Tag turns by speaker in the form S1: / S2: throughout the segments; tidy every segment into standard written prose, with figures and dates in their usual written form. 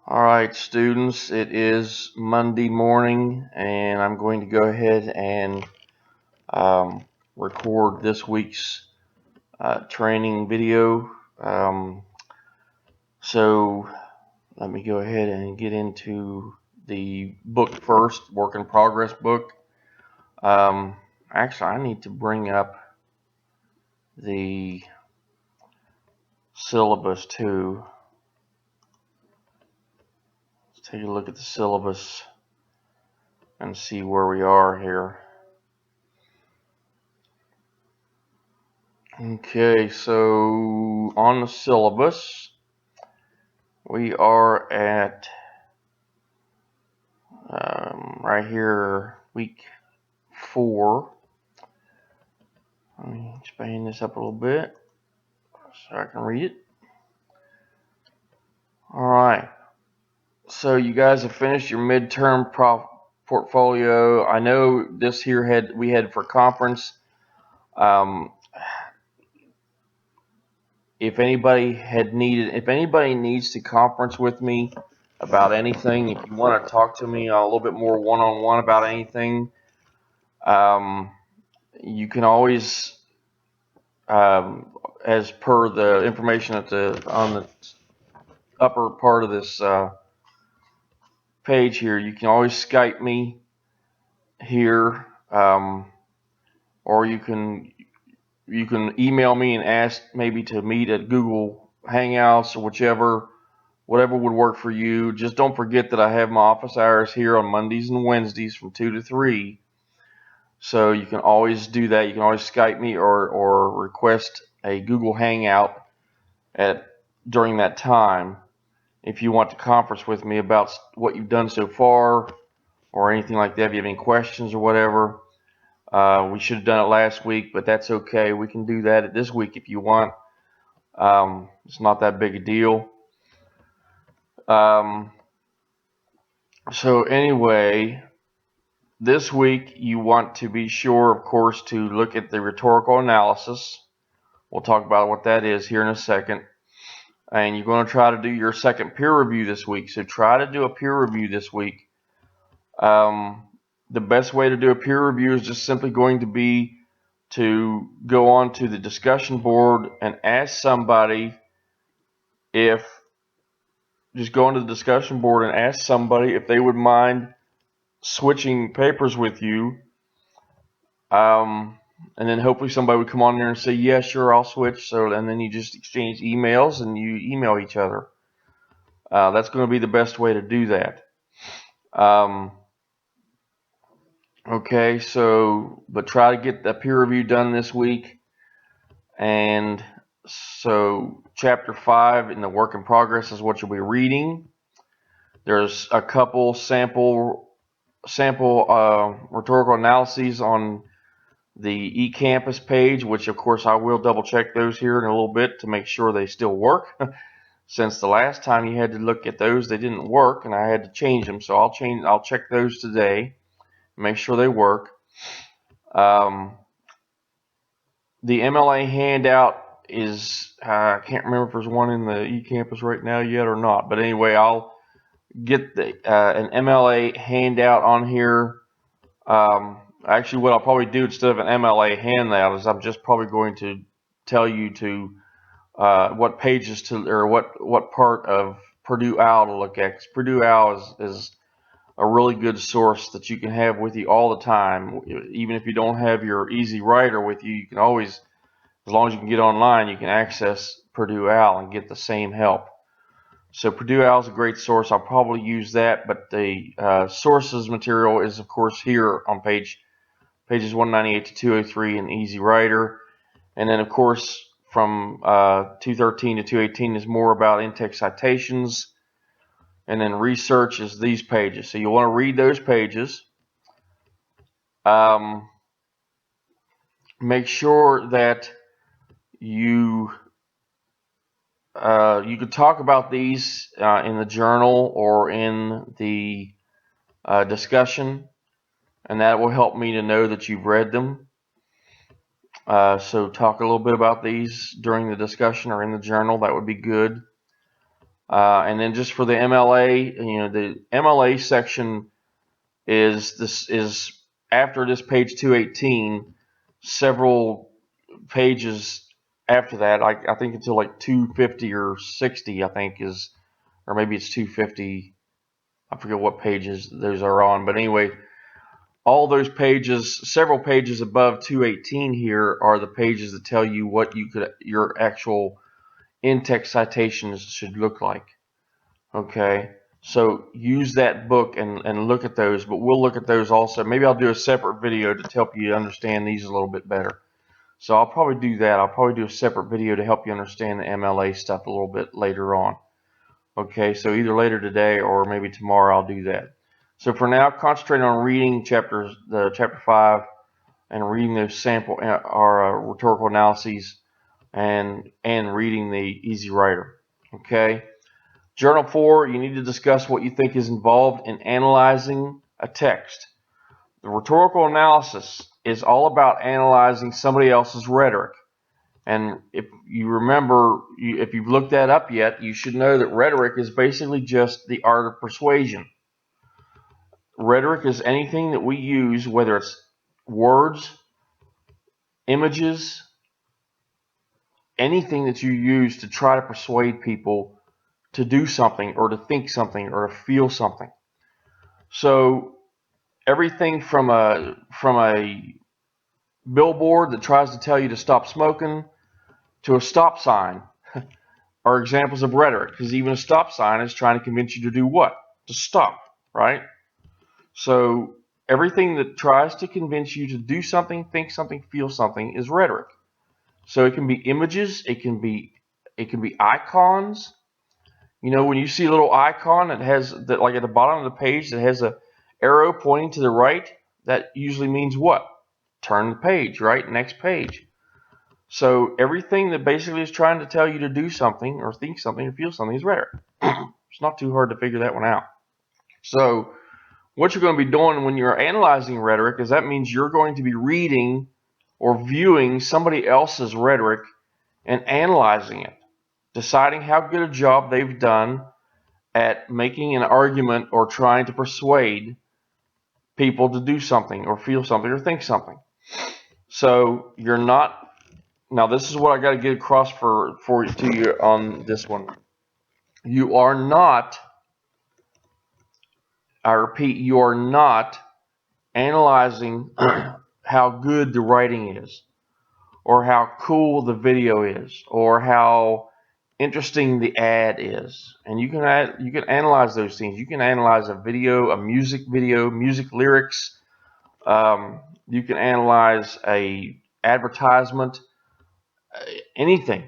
S1: Alright students, it is Monday morning and I'm going to go ahead and record this week's training video. So let me go ahead and get into the book first, work in progress book. Actually, I need to bring up the syllabus too. Let's take a look at the syllabus and see where we are here. Okay, so on the syllabus, we are at right here, week 4. Let me expand this up a little bit so I can read it. Alright, so you guys have finished your midterm portfolio. I know this here we had for conference. If anybody needs to conference with me about anything, if you want to talk to me a little bit more one-on-one about anything, you can always, as per the information on the upper part of this page here, you can always Skype me here, or you can email me and ask maybe to meet at Google Hangouts or whatever would work for you. Just don't forget that I have my office hours here on Mondays and Wednesdays from 2 to 3. So you can always do that. You can always Skype me or request a Google Hangout during that time if you want to conference with me about what you've done so far or anything like that. If you have any questions or whatever. We should have done it last week, but that's okay. We can do that this week if you want. It's not that big a deal. So anyway, this week you want to be sure, of course, to look at the rhetorical analysis. We'll talk about what that is here in a second. And you're going to try to do your second peer review this week. So try to do a peer review this week. The best way to do a peer review is just simply going to be to go on to the discussion board and ask somebody if they would mind switching papers with you, and then hopefully somebody would come on there and say, yeah, sure, I'll switch. And then you just exchange emails and you email each other. That's going to be the best way to do that. Okay, but try to get the peer review done this week. And so chapter 5 in the work in progress is what you'll be reading. There's a couple sample rhetorical analyses on the eCampus page, which of course I will double check those here in a little bit to make sure they still work. Since the last time you had to look at those, they didn't work and I had to change them. So I'll check those today, make sure they work. The MLA handout is, I can't remember if there's one in the eCampus right now yet or not, but anyway, I'll get an MLA handout on here. Actually, what I'll probably do instead of an MLA handout is I'm just probably going to tell you to what pages or what part of Purdue OWL to look at. Because Purdue OWL is a really good source that you can have with you all the time. Even if you don't have your Easy Writer with you, you can always, as long as you can get online, you can access Purdue OWL and get the same help. So Purdue OWL is a great source. I'll probably use that, but the sources material is, of course, here on pages 198 to 203 in Easy Writer. And then, of course, from 213 to 218 is more about in-text citations. And then research is these pages. So you'll want to read those pages. Make sure that you could talk about these in the journal or in the discussion, and that will help me to know that you've read them. So talk a little bit about these during the discussion or in the journal. That would be good. And then just for the MLA, the MLA section is after this page 218, several pages after that. I think until like 250 or 60, I think is, or maybe it's 250. I forget what pages those are on, but anyway, all those pages, several pages above 218 here are the pages that tell you what your actual in-text citations should look like. Okay, so use that book and look at those, but we'll look at those also. Maybe I'll do a separate video to help you understand these a little bit better. So I'll probably do that. I'll probably do a separate video to help you understand the MLA stuff a little bit later on. Okay, so either later today or maybe tomorrow I'll do that. So for now, concentrate on reading chapter 5 and reading those sample or rhetorical analyses and reading the Easy Writer. Okay. Journal 4, you need to discuss what you think is involved in analyzing a text. The rhetorical analysis is all about analyzing somebody else's rhetoric. And if you remember, if you've looked that up yet, you should know that rhetoric is basically just the art of persuasion. Rhetoric is anything that we use, whether it's words, images, anything that you use to try to persuade people to do something or to think something or to feel something. So everything from a billboard that tries to tell you to stop smoking to a stop sign are examples of rhetoric, because even a stop sign is trying to convince you to do what? To stop, right? So everything that tries to convince you to do something, think something, feel something is rhetoric. So it can be images, it can be icons. When you see a little icon that has that, like at the bottom of the page, that has a arrow pointing to the right, that usually means what? Turn the page, right? Next page. So everything that basically is trying to tell you to do something or think something or feel something is rhetoric. It's not too hard to figure that one out. So what you're going to be doing when you're analyzing rhetoric is that means you're going to be reading or viewing somebody else's rhetoric and analyzing it, deciding how good a job they've done at making an argument or trying to persuade people to do something or feel something or think something. So you're not, now this is what I got to get across to you on this one. You are not, I repeat, you are not analyzing how good the writing is, or how cool the video is, or how interesting the ad is. And you can analyze those things. You can analyze a video, a music video, music lyrics. You can analyze a advertisement, anything,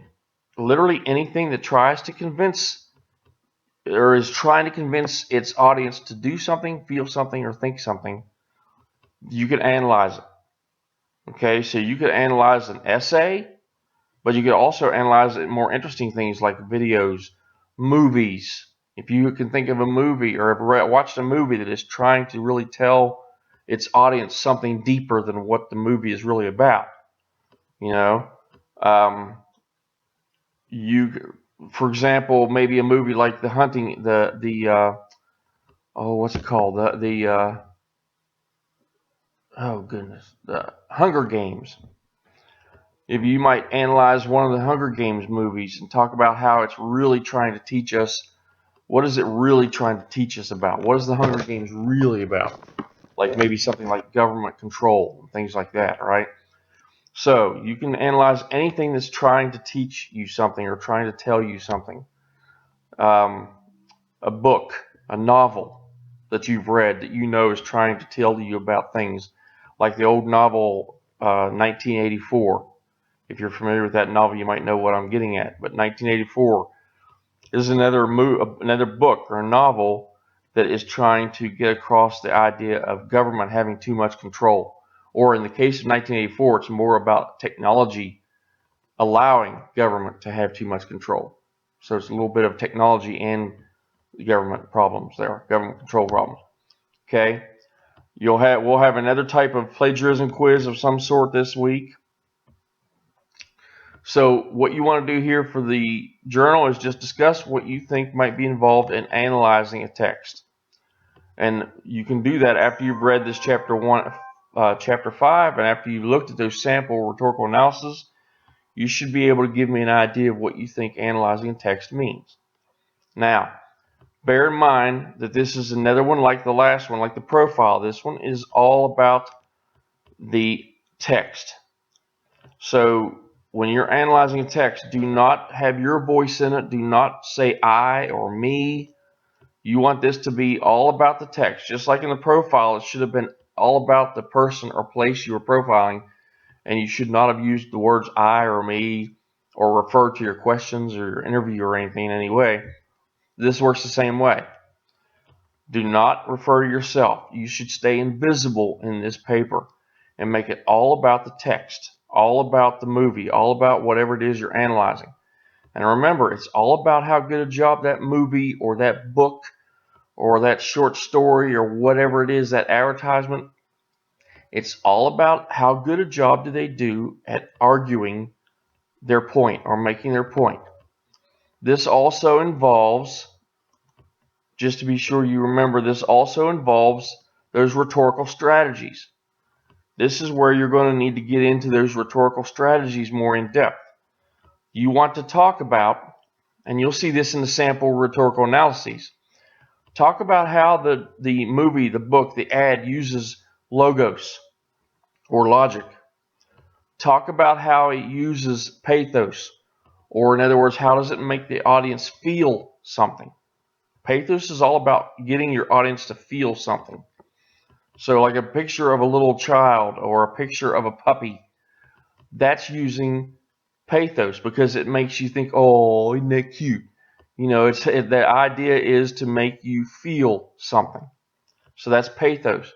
S1: literally anything that tries to convince or is trying to convince its audience to do something, feel something, or think something. You can analyze it. Okay, so you could analyze an essay, but you could also analyze it more interesting things like videos, movies. If you can think of a movie or have watched a movie that is trying to really tell its audience something deeper than what the movie is really about, for example, maybe a movie like The Hunting, what's it called? The Hunger Games. If you might analyze one of the Hunger Games movies and talk about how it's really trying to teach us, what is it really trying to teach us about? What is the Hunger Games really about? Like maybe something like government control and things like that, right? So you can analyze anything that's trying to teach you something or trying to tell you something. A book, a novel that you've read that you know is trying to tell you about things, like the old novel 1984. If you're familiar with that novel, you might know what I'm getting at. But 1984 is another book or a novel that is trying to get across the idea of government having too much control. Or in the case of 1984, it's more about technology allowing government to have too much control. So it's a little bit of technology and government problems there, government control problems. Okay, we'll have another type of plagiarism quiz of some sort this week. So what you want to do here for the journal is just discuss what you think might be involved in analyzing a text. And you can do that after you've read this chapter 5, and after you've looked at those sample rhetorical analysis. You should be able to give me an idea of what you think analyzing a text means. Now, bear in mind that this is another one like the last one, like the profile. This one is all about the text. So when you're analyzing a text, do not have your voice in it. Do not say I or me. You want this to be all about the text. Just like in the profile, it should have been all about the person or place you were profiling, and you should not have used the words I or me or referred to your questions or your interview or anything in any way. This works the same way. Do not refer to yourself. You should stay invisible in this paper and make it all about the text, all about the movie, all about whatever it is you're analyzing. And remember, it's all about how good a job that movie or that book or that short story or whatever it is, that advertisement, it's all about how good a job do they do at arguing their point or making their point. This also involves, just to be sure you remember, this also involves those rhetorical strategies. This is where you're going to need to get into those rhetorical strategies more in depth. You want to talk about, and you'll see this in the sample rhetorical analyses, talk about how the movie, the book, the ad uses logos or logic. Talk about how it uses pathos, or in other words, how does it make the audience feel something? Pathos is all about getting your audience to feel something. So like a picture of a little child or a picture of a puppy, that's using pathos because it makes you think, oh, isn't that cute? You know, the idea is to make you feel something. So that's pathos.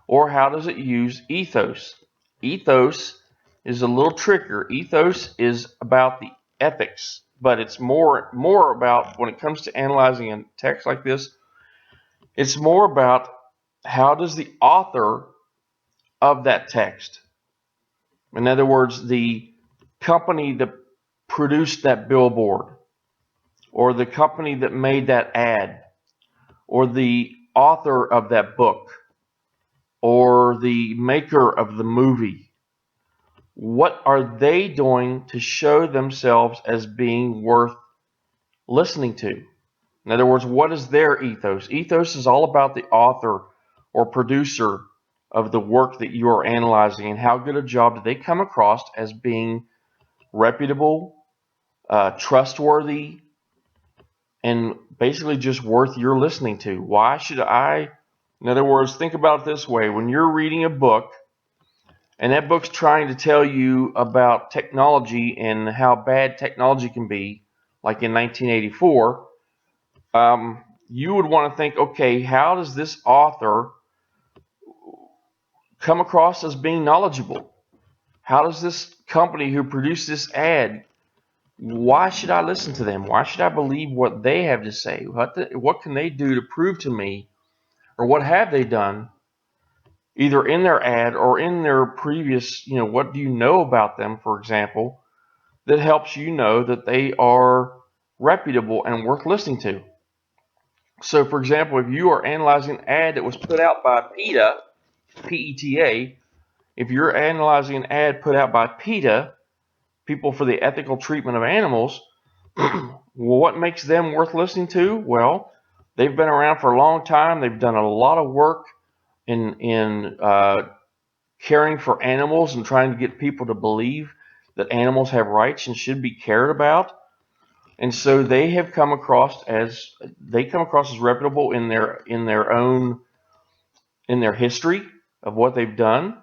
S1: Or how does it use ethos? Ethos is a little trickier. Ethos is about the ethics, but it's more about, when it comes to analyzing a text like this, it's more about how does the author of that text, in other words, the company that produced that billboard, or the company that made that ad, or the author of that book, or the maker of the movie, what are they doing to show themselves as being worth listening to? In other words, what is their ethos? Ethos is all about the author or producer of the work that you are analyzing, and how good a job do they come across as being reputable, trustworthy, and basically just worth your listening to. Why should I, in other words, think about it this way. When you're reading a book, and that book's trying to tell you about technology and how bad technology can be, like in 1984, you would want to think, okay, how does this author come across as being knowledgeable? How does this company who produced this ad, why should I listen to them? Why should I believe what they have to say? What can they do to prove to me, or what have they done, either in their ad or in their previous, what do you know about them, for example, that helps you know that they are reputable and worth listening to. So, for example, if you are analyzing an ad that was put out by PETA, P-E-T-A, if you're analyzing an ad put out by PETA, People for the Ethical Treatment of Animals, well, what makes them worth listening to? Well, they've been around for a long time. They've done a lot of work in caring for animals and trying to get people to believe that animals have rights and should be cared about. And so they have come across as reputable in their own, in their history of what they've done.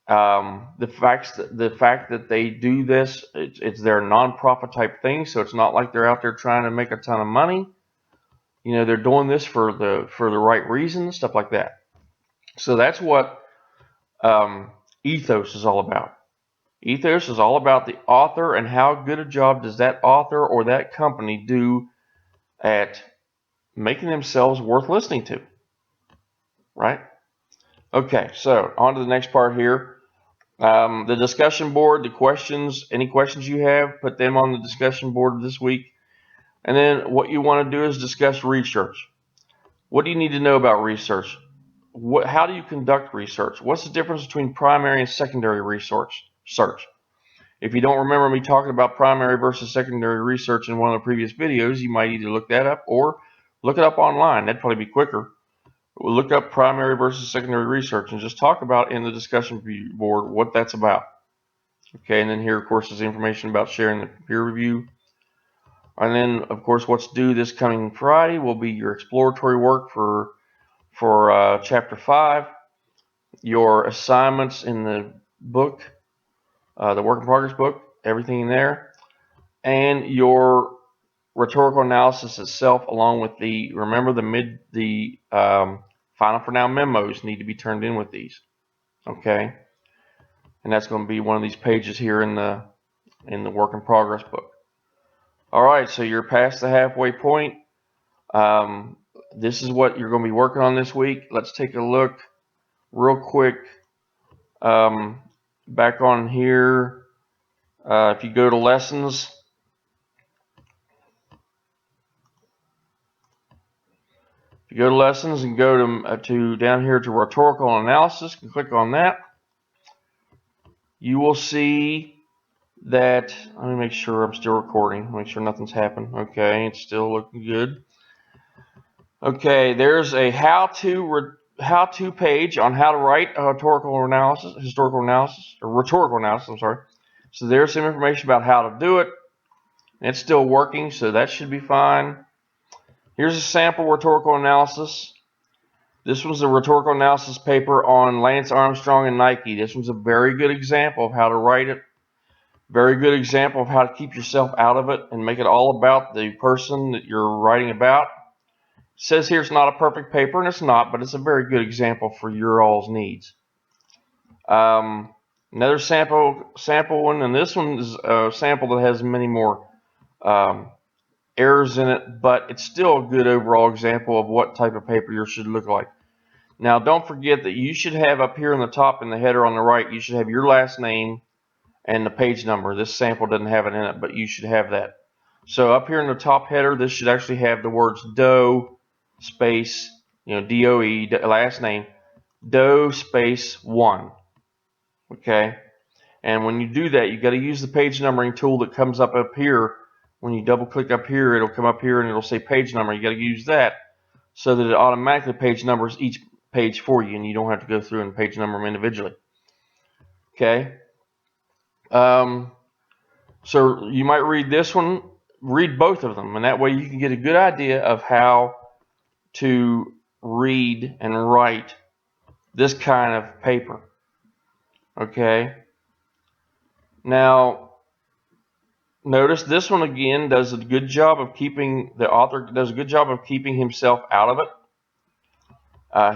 S1: The fact that they do this, it's their nonprofit type thing, so it's not like they're out there trying to make a ton of money. They're doing this for the right reasons, stuff like that. So that's what ethos is all about. Ethos is all about the author and how good a job does that author or that company do at making themselves worth listening to, right? Okay, so on to the next part here. The discussion board, the questions, any questions you have, put them on the discussion board this week. And then what you want to do is discuss research. What do you need to know about research? How do you conduct research? What's the difference between primary and secondary research? If you don't remember me talking about primary versus secondary research in one of the previous videos, you might either look that up or look it up online. That'd probably be quicker. We'll look up primary versus secondary research and just talk about in the discussion board what that's about. Okay, and then here, of course, is information about sharing the peer review. And then, of course, what's due this coming Friday will be your exploratory work for Chapter 5, your assignments in the book, the work in progress book, everything in there, and your rhetorical analysis itself, along with remember the final for now memos need to be turned in with these. Okay, and that's going to be one of these pages here in the work in progress book. All right, so you're past the halfway point. This is what you're going to be working on this week. Let's take a look real quick back on here. If you go to lessons, and go to down here to rhetorical analysis and click on that, you will see that. Let me make sure I'm still recording. Make sure nothing's happened. Okay, it's still looking good. Okay, there's a how-to page on how to write a rhetorical analysis. I'm sorry. So there's some information about how to do it. It's still working, so that should be fine. Here's a sample rhetorical analysis. This was a rhetorical analysis paper on Lance Armstrong and Nike. This was a very good example of how to write it. Very good example of how to keep yourself out of it and make it all about the person that you're writing about. It says here it's not a perfect paper, and it's not, but it's a very good example for your all's needs. Another sample one, and this one is a sample that has many more errors in it, but it's still a good overall example of what type of paper yours should look like. Now, don't forget that you should have up here on the top in the header on the right, you should have your last name and the page number. This sample doesn't have it in it, but you should have that. So up here in the top header, this should actually have the words Doe space, DOE, last name, Doe space 1. Okay? And when you do that, you got to use the page numbering tool that comes up here. When you double click up here, it'll come up here and it'll say page number. You got to use that so that it automatically page numbers each page for you, and you don't have to go through and page number them individually. Okay. So you might read this one, read both of them, and that way you can get a good idea of how to read and write this kind of paper. Okay. Now, notice this one again does a good job of keeping himself out of it.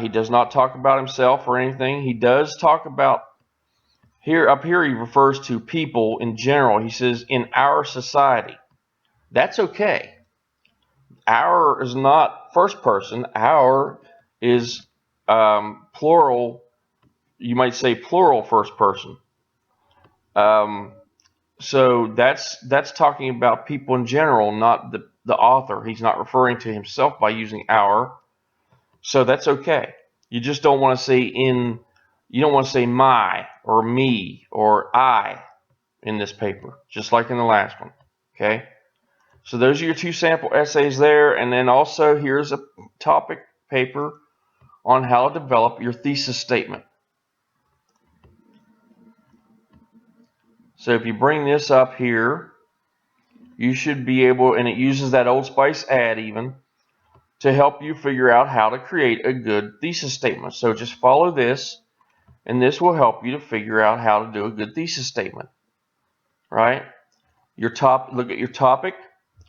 S1: He does not talk about himself or anything. He does talk about up here he refers to people in general. He says in our society. That's okay. Our is not first person. Our is plural. You might say plural first person. So that's talking about people in general, not the author. He's not referring to himself by using our. So that's okay. You just don't want to say you don't want to say my or me or I in this paper, just like in the last one. Okay? So those are your two sample essays there, and then also here's a topic paper on how to develop your thesis statement. So if you bring this up here, you should be able, and it uses that Old Spice ad even, to help you figure out how to create a good thesis statement. So just follow this, and this will help you to figure out how to do a good thesis statement. Right? Look at your topic,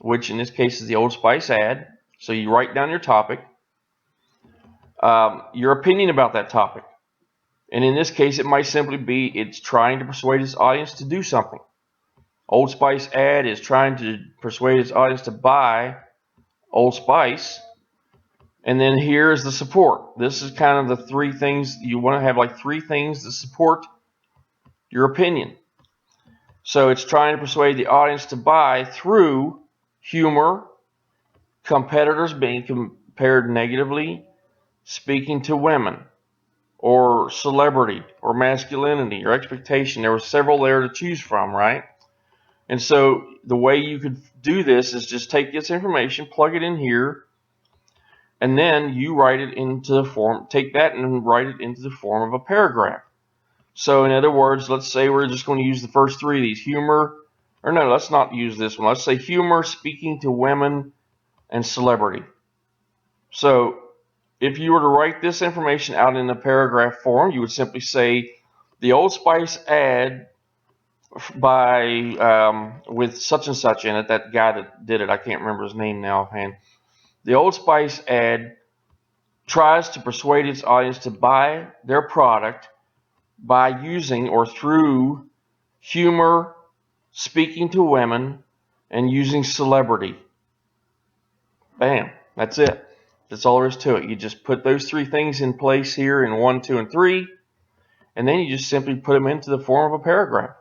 S1: which in this case is the Old Spice ad. So you write down your topic, your opinion about that topic. And in this case, it might simply be it's trying to persuade its audience to do something. Old Spice ad is trying to persuade its audience to buy Old Spice. And then here is the support. This is kind of the three things. You want to have like three things that support your opinion. So it's trying to persuade the audience to buy through humor, competitors being compared negatively, speaking to women, or celebrity, or masculinity, or expectation. There were several there to choose from, right? And so the way you could do this is just take this information, plug it in here, and then you write it into the form, take that and write it into the form of a paragraph. So in other words, let's say we're just going to use the first three of these, humor, or no, let's not use this one. Let's say humor, speaking to women, and celebrity. So if you were to write this information out in a paragraph form, you would simply say, the Old Spice ad by with such and such in it, that guy that did it, I can't remember his name now offhand. The Old Spice ad tries to persuade its audience to buy their product by using or through humor, speaking to women, and using celebrity. Bam, that's it. That's all there is to it. You just put those three things in place here in 1, 2, and 3, and then you just simply put them into the form of a paragraph.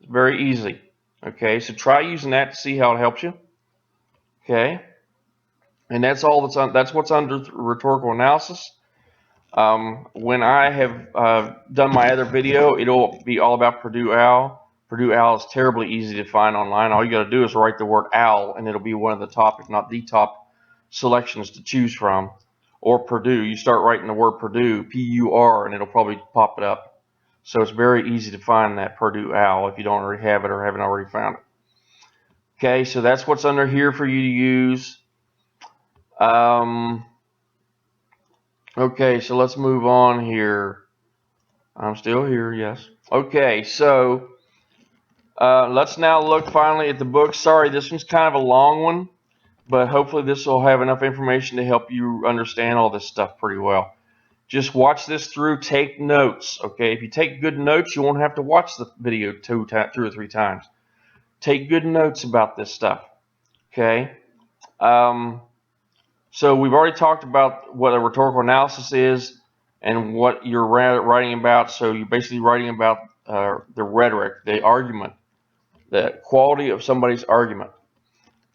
S1: It's very easy. Okay, so try using that to see how it helps you. Okay, and that's all that's what's under rhetorical analysis. When I have done my other video, it'll be all about Purdue OWL. Purdue OWL is terribly easy to find online. All you got to do is write the word OWL, and it'll be one of the top, if not the top, selections to choose from. Or Purdue, you start writing the word Purdue, P-U-R, and it'll probably pop it up. So it's very easy to find that Purdue OWL if you don't already have it or haven't already found it. Okay, so that's what's under here for you to use. Okay, so let's move on here. I'm still here, yes. Okay, so let's now look finally at the book. Sorry, this one's kind of a long one, but hopefully this will have enough information to help you understand all this stuff pretty well. Just watch this through, take notes, okay? If you take good notes, you won't have to watch the video 2 or 3 times. Take good notes about this stuff, okay? So we've already talked about what a rhetorical analysis is and what you're writing about. So you're basically writing about the rhetoric, the argument, the quality of somebody's argument.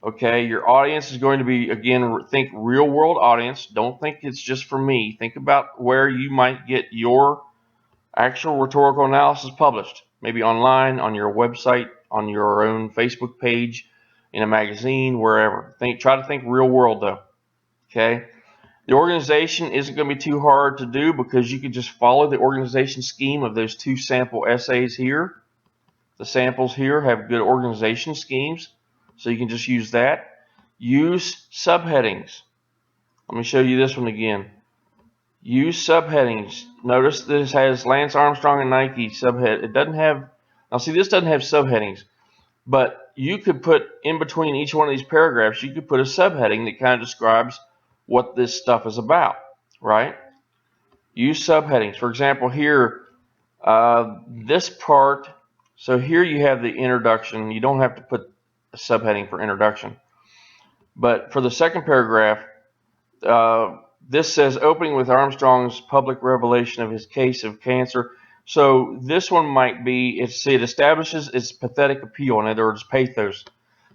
S1: Okay, your audience is going to be, again, think real world audience. Don't think it's just for me. Think about where you might get your actual rhetorical analysis published. Maybe online, on your website, on your own Facebook page, in a magazine, wherever. Try to think real world though. Okay. The organization isn't going to be too hard to do because you can just follow the organization scheme of those 2 sample essays here. The samples here have good organization schemes, so you can just use that. Use subheadings. Let me show you this one again. Use subheadings. Notice this has Lance Armstrong and Nike subhead. It doesn't have, now see, this doesn't have subheadings, but you could put in between each one of these paragraphs, you could put a subheading that kind of describes what this stuff is about, right? Use subheadings. For example, here, this part, so here you have the introduction. You don't have to put a subheading for introduction. But for the second paragraph, this says opening with Armstrong's public revelation of his case of cancer. So this one might be, it establishes its pathetic appeal, in other words, pathos.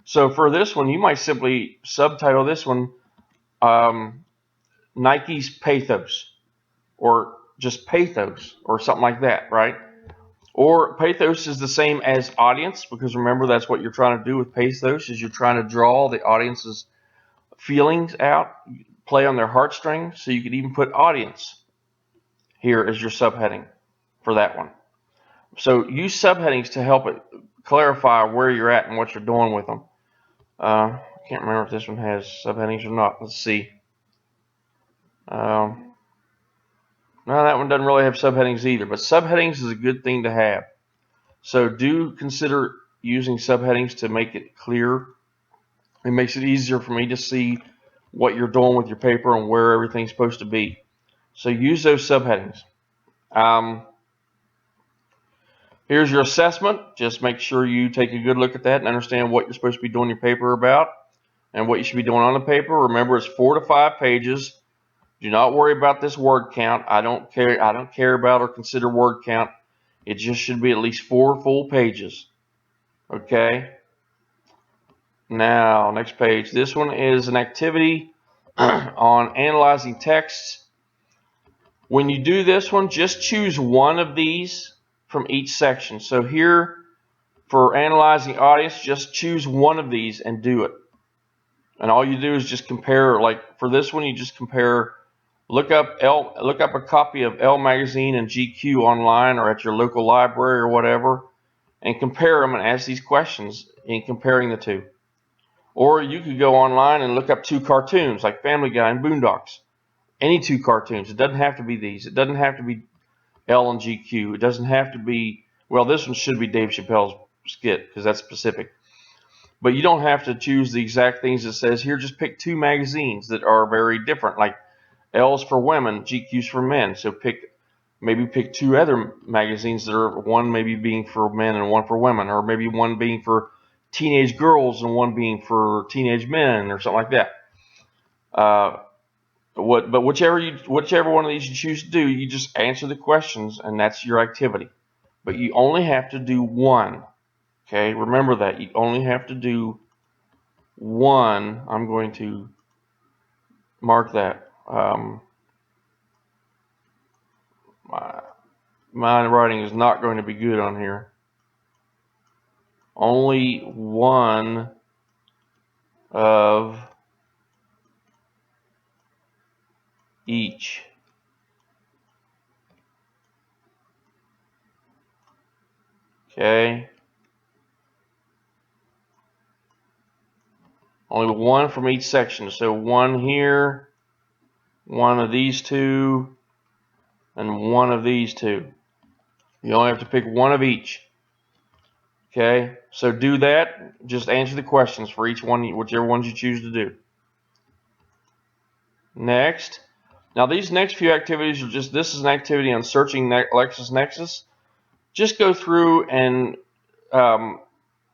S1: So for this one, you might simply subtitle this one Nike's Pathos, or just pathos, or something like that, right? Or pathos is the same as audience, because remember, that's what you're trying to do with pathos, is you're trying to draw the audience's feelings out, play on their heartstrings. So you could even put audience here as your subheading for that one. So use subheadings to help it clarify where you're at and what you're doing with them. I can't remember if this one has subheadings or not. Let's see. No, that one doesn't really have subheadings either, but subheadings is a good thing to have. So do consider using subheadings to make it clear. It makes it easier for me to see what you're doing with your paper and where everything's supposed to be. So use those subheadings. Here's your assessment. Just make sure you take a good look at that and understand what you're supposed to be doing your paper about and what you should be doing on the paper. Remember, it's 4 to 5 pages. Do not worry about this word count. I don't care about or consider word count It just should be at least 4 full pages. Okay. Now, next page. This one is an activity on analyzing texts. When you do this one, just choose one of these from each section. So here, for analyzing audience, just choose one of these and do it. And all you do is just compare, like for this one, you just compare, look up a copy of Elle magazine and GQ online or at your local library or whatever, and compare them and ask these questions in comparing the two. Or you could go online and look up 2 cartoons like Family Guy and Boondocks. Any 2 cartoons. It doesn't have to be these. It doesn't have to be Elle and GQ. It doesn't have to be, well, this one should be Dave Chappelle's skit because that's specific. But you don't have to choose the exact things it says here. Just pick 2 magazines that are very different. Like L's for women, GQ's for men. So maybe pick 2 other magazines that are one maybe being for men and one for women, or maybe one being for teenage girls and one being for teenage men, or something like that. But whichever one of these you choose to do, you just answer the questions, and that's your activity. But you only have to do one. Okay, remember that you only have to do one. I'm going to mark that. My writing is not going to be good on here. Only one of each. Okay. Only one from each section. So one here, one of these 2, and one of these 2. You only have to pick one of each. Okay, so do that. Just answer the questions for each one, whichever ones you choose to do. Next. Now these next few activities are this is an activity on searching LexisNexis. Just go through and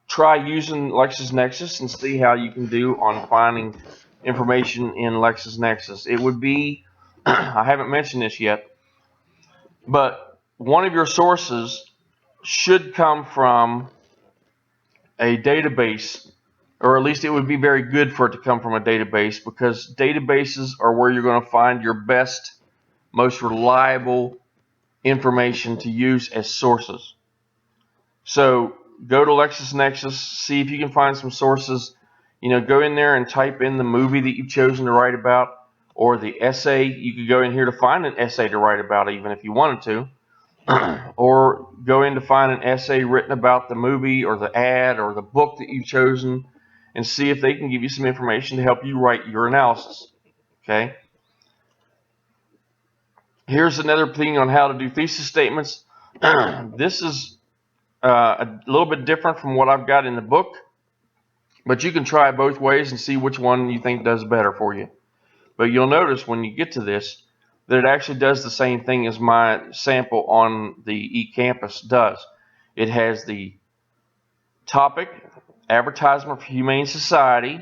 S1: try using LexisNexis and see how you can do on finding information in LexisNexis. It would be, I haven't mentioned this yet, but one of your sources should come from a database, or at least it would be very good for it to come from a database, because databases are where you're going to find your best, most reliable information to use as sources. So go to LexisNexis, see if you can find some sources. Go in there and type in the movie that you've chosen to write about, or the essay. You could go in here to find an essay to write about, even if you wanted to. Or go in to find an essay written about the movie or the ad or the book that you've chosen, and see if they can give you some information to help you write your analysis. Okay. Here's another thing on how to do thesis statements. This is a little bit different from what I've got in the book, but you can try both ways and see which one you think does better for you. But you'll notice when you get to this that it actually does the same thing as my sample on the eCampus does. It has the topic, advertisement for Humane Society.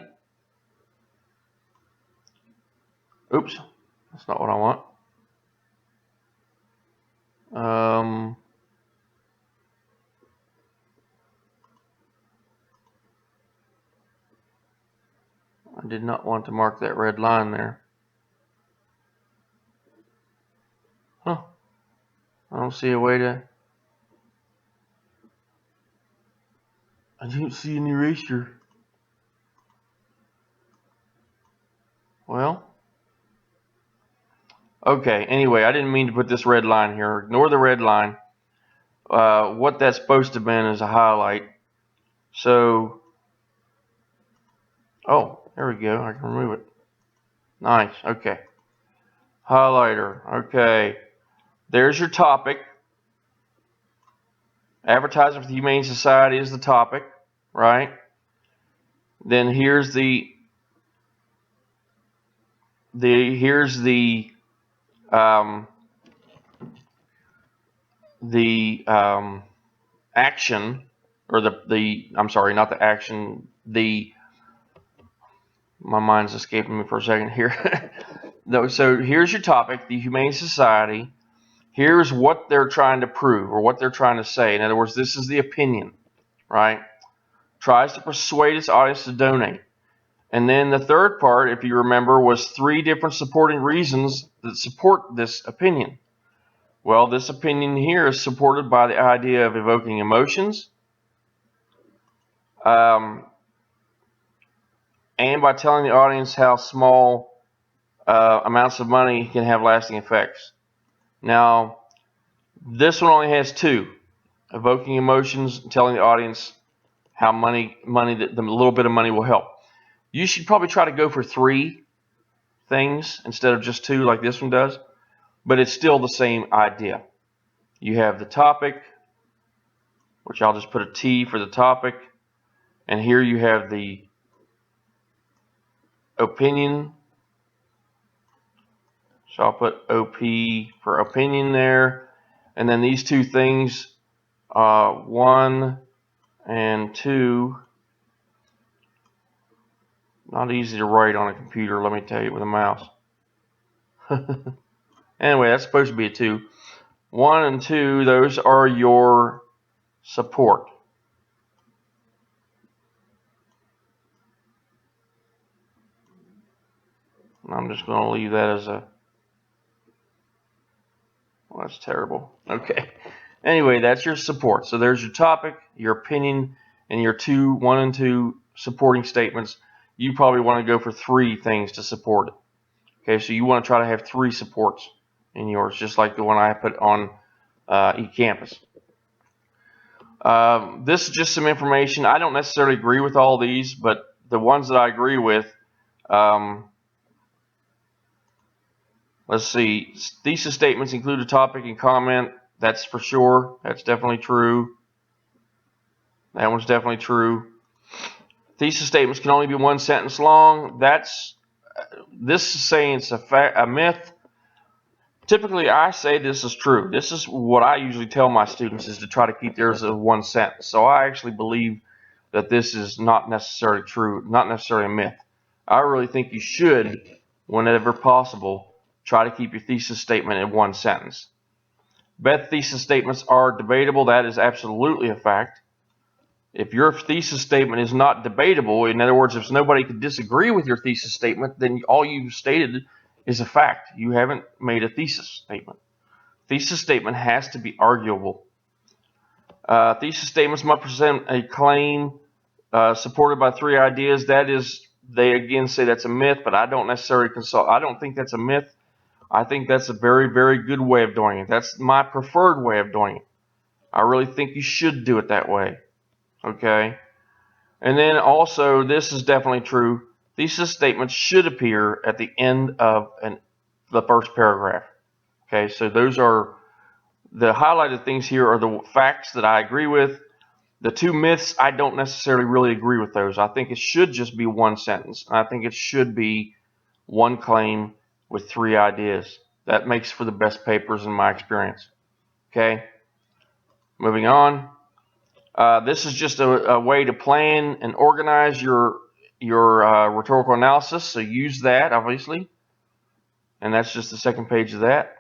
S1: Oops, that's not what I want. I did not want to mark that red line there. Huh. I don't see a way to... I don't see an eraser. Well... Okay, anyway, I didn't mean to put this red line here. Ignore the red line. What that's supposed to have been is a highlight. So... Oh, there we go. I can remove it. Nice. Okay. Highlighter. Okay. There's your topic. Advertising for the Humane Society is the topic, right? Then here's the action, or I'm sorry, not the action, my mind's escaping me for a second here. So here's your topic, the Humane Society. Here's what they're trying to prove or what they're trying to say. In other words, this is the opinion, right? Tries to persuade its audience to donate. And then the third part, if you remember, was 3 different supporting reasons that support this opinion. Well, this opinion here is supported by the idea of evoking emotions, and by telling the audience how small amounts of money can have lasting effects. Now, this one only has 2: evoking emotions, and telling the audience how money that the little bit of money will help. You should probably try to go for 3 things instead of just 2 like this one does, but it's still the same idea. You have the topic, which I'll just put a T for the topic, and here you have the opinion, so I'll put OP for opinion there, and then these 2 things, 1 and 2, not easy to write on a computer, let me tell you, with a mouse. Anyway, that's supposed to be a 2. 1 and 2, those are your support. I'm just going to leave that as a, well, that's terrible. Okay. Anyway, that's your support. So there's your topic, your opinion, and your 1 and 2 supporting statements. You probably want to go for 3 things to support it. Okay, so you want to try to have 3 supports in yours, just like the one I put on eCampus. This is just some information. I don't necessarily agree with all these, but the ones that I agree with, let's see. Thesis statements include a topic and comment. That's for sure. That's definitely true. That one's definitely true. Thesis statements can only be 1 sentence long. This is saying it's a myth. Typically, I say this is true. This is what I usually tell my students, is to try to keep theirs as 1 sentence. So I actually believe that this is not necessarily true, not necessarily a myth. I really think you should, whenever possible, try to keep your thesis statement in 1 sentence. Both thesis statements are debatable. That is absolutely a fact. If your thesis statement is not debatable, in other words, if nobody could disagree with your thesis statement, then all you've stated is a fact. You haven't made a thesis statement. Thesis statement has to be arguable. Thesis statements must present a claim supported by 3 ideas. That is, they again say that's a myth, but I don't necessarily consult. I don't think that's a myth. I think that's a very, very good way of doing it. That's my preferred way of doing it. I really think you should do it that way. Okay? And then also, this is definitely true. Thesis statements should appear at the end of the first paragraph. Okay, so those are the highlighted things here are the facts that I agree with. The 2 myths, I don't necessarily really agree with those. I think it should just be 1 sentence. I think it should be 1 claim with 3 ideas. That makes for the best papers in my experience. Okay, moving on. This is just a way to plan and organize your rhetorical analysis. So use that, obviously. And that's just the second page of that.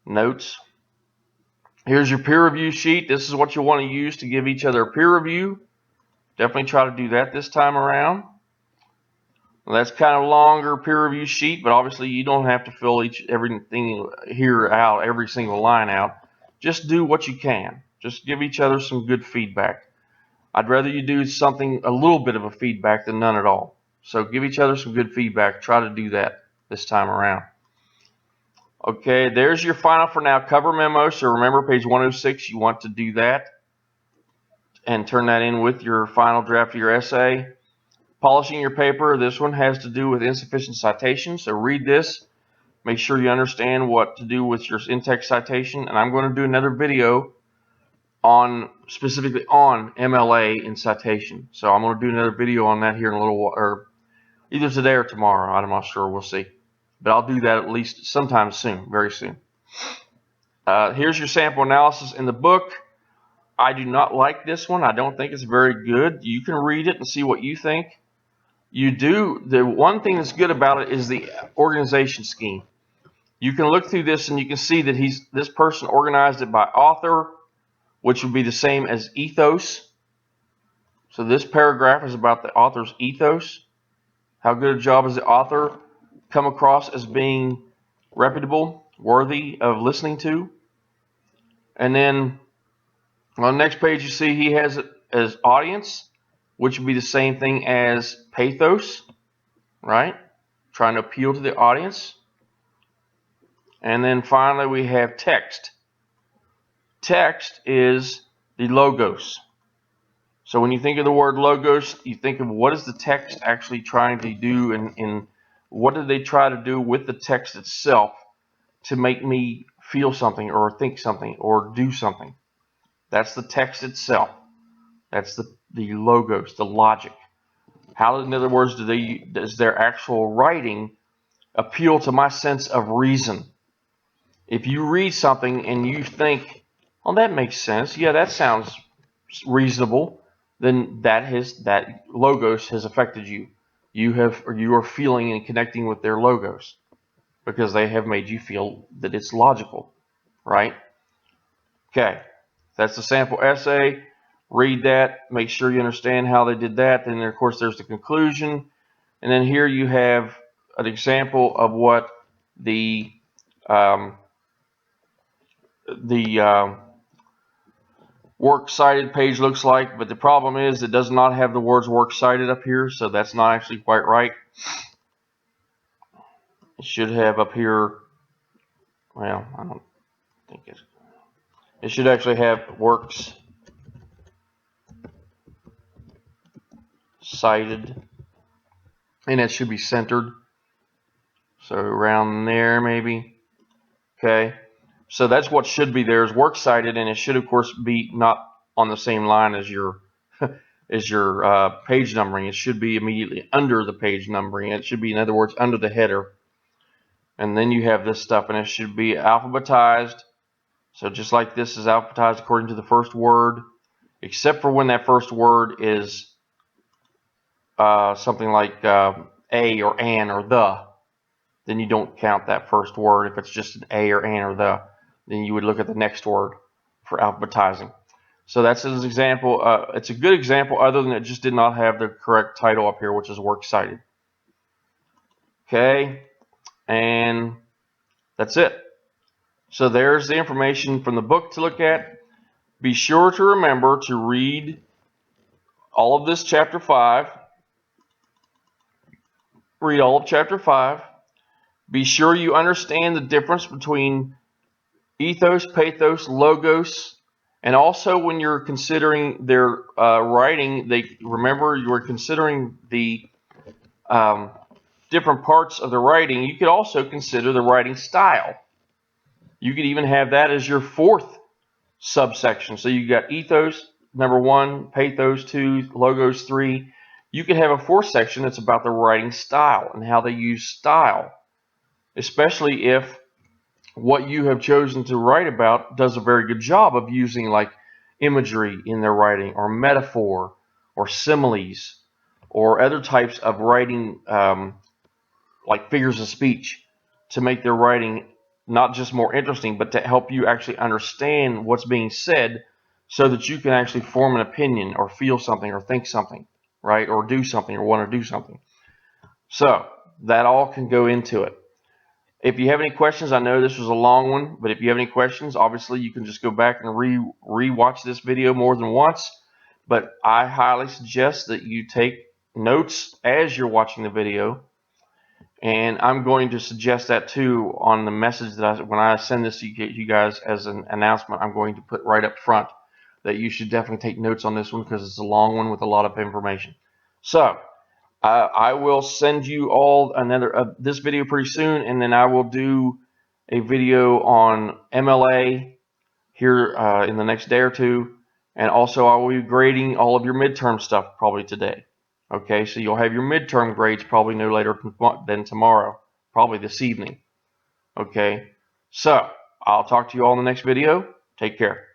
S1: Notes. Here's your peer review sheet. This is what you'll want to use to give each other a peer review. Definitely try to do that this time around. Well, that's kind of longer peer review sheet, but obviously you don't have to fill everything here out, every single line out. Just do what you can. Just give each other some good feedback. I'd rather you do something, a little bit of a feedback, than none at all. So give each other some good feedback. Try to do that this time around. Okay, there's your final for now cover memo. So remember, page 106, you want to do that and turn that in with your final draft of your essay. Polishing your paper, this one has to do with insufficient citation. So read this. Make sure you understand what to do with your in-text citation. And I'm going to do another video specifically on MLA and citation. So I'm going to do another video on that here in a little while, or either today or tomorrow. I'm not sure. We'll see. But I'll do that at least sometime soon, very soon. Here's your sample analysis in the book. I do not like this one. I don't think it's very good. You can read it and see what you think. The one thing that's good about it is the organization scheme. You can look through this and you can see that this person organized it by author, which would be the same as ethos. So this paragraph is about the author's ethos. How good a job has the author come across as being reputable, worthy of listening to? And then on the next page, you see he has it as audience, which would be the same thing as pathos, right? Trying to appeal to the audience. And then finally, we have text. Text is the logos. So when you think of the word logos, you think of what is the text actually trying to do, and what did they try to do with the text itself to make me feel something or think something or do something. That's the text itself. That's the logos, the logic. How, in other words, does their actual writing appeal to my sense of reason? If you read something and you think, "Oh, that makes sense. Yeah, that sounds reasonable," then that logos has affected you. You are feeling and connecting with their logos because they have made you feel that it's logical, right? Okay, that's the sample essay. Read that. Make sure you understand how they did that. Then, of course, there's the conclusion. And then here you have an example of what the um, works cited page looks like. But the problem is it does not have the words works cited up here, so that's not actually quite right. It should have up here, well, I don't think it should actually have works cited, and it should be centered. So around there maybe. Okay. So that's what should be there is works cited, and it should of course be not on the same line as your page numbering. It should be immediately under the page numbering. It should be, in other words, under the header. And then you have this stuff, and it should be alphabetized. So just like this is alphabetized according to the first word, except for when that first word is something like a or an or the, then you don't count that first word. If it's just an a or an or the, then you would look at the next word for alphabetizing. So that's an example. It's a good example, other than it just did not have the correct title up here, which is works cited. Okay, and that's it. So there's the information from the book to look at. Be sure to remember to read all of this chapter 5. Read all of chapter 5. Be sure you understand the difference between ethos, pathos, logos, and also when you're considering their writing, remember you are considering the different parts of the writing. You could also consider the writing style. You could even have that as your fourth subsection. So you got ethos, number 1, pathos 2, logos 3. You could have a fourth section that's about the writing style and how they use style, especially if what you have chosen to write about does a very good job of using like imagery in their writing, or metaphor, or similes, or other types of writing, like figures of speech, to make their writing not just more interesting, but to help you actually understand what's being said, so that you can actually form an opinion or feel something or think something, right? Or do something or want to do something. So that all can go into it. If you have any questions, I know this was a long one, but if you have any questions, obviously you can just go back and re-watch this video more than once. But I highly suggest that you take notes as you're watching the video. And I'm going to suggest that too on the message that when I send this to you guys as an announcement, I'm going to put right up front that you should definitely take notes on this one, because it's a long one with a lot of information. So I will send you all this video pretty soon, and then I will do a video on MLA here in the next day or two, and also I will be grading all of your midterm stuff probably today. Okay, so you'll have your midterm grades probably no later than tomorrow, probably this evening. Okay, so I'll talk to you all in the next video. Take care.